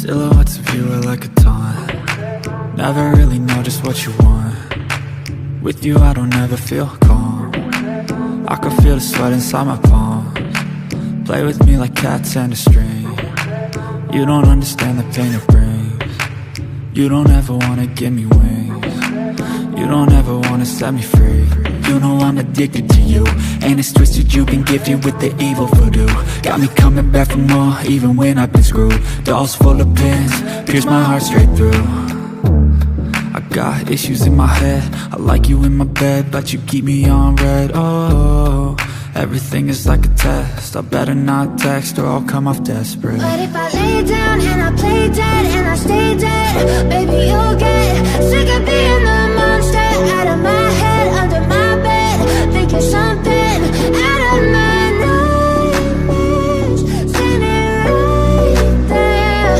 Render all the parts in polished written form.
Silhouettes of you are like a taunt. Never really know just what you want. With you I don't ever feel calm. I can feel the sweat inside my palms. Play with me like cats and a string. You don't understand the pain it brings. You don't ever wanna give me wings. You don't ever wanna set me free. You know I'm addicted to you, and it's twisted, you've been gifted with the evil voodoo. Got me coming back for more, even when I've been screwed. Dolls full of pins, pierce my heart straight through. I got issues in my head, I like you in my bed, but you keep me on red. Oh, everything is like a test, I better not text or I'll come off desperate. But if I lay down and I play dead and I stay dead, baby you'll get sick of being the monster out of my head, under my bed, thinking something out of my nightmares, standing right there.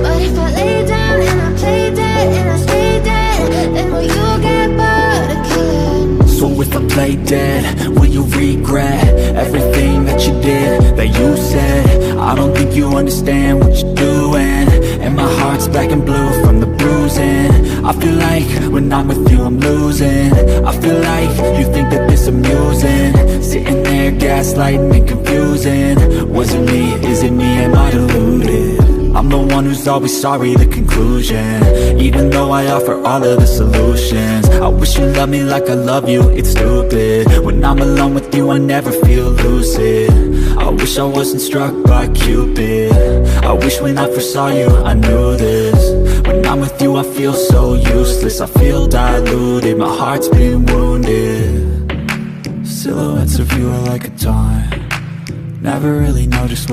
But if I lay down and I play dead and I stay dead, then will you get bored of killing? So if I play dead, will you regret everything that you did, that you said? I don't think you understand what you're doing, and my heart's black and blue from the bruising. I feel like when I'm with you I'm losing. I feel like you think that this amusing, sitting there gaslighting and confusing. Was it me? Is it me? Am I deluded? I'm the one who's always sorry, the conclusion, even though I offer all of the solutions. I wish you loved me like I love you, it's stupid. When I'm alone with you I never feel lucid. I wish I wasn't struck by Cupid. I wish when I first saw you I knew this. When I'm with you I feel so useless, I feel diluted, my heart's been wounded. Silhouettes of you are like a taunt. Never really know just what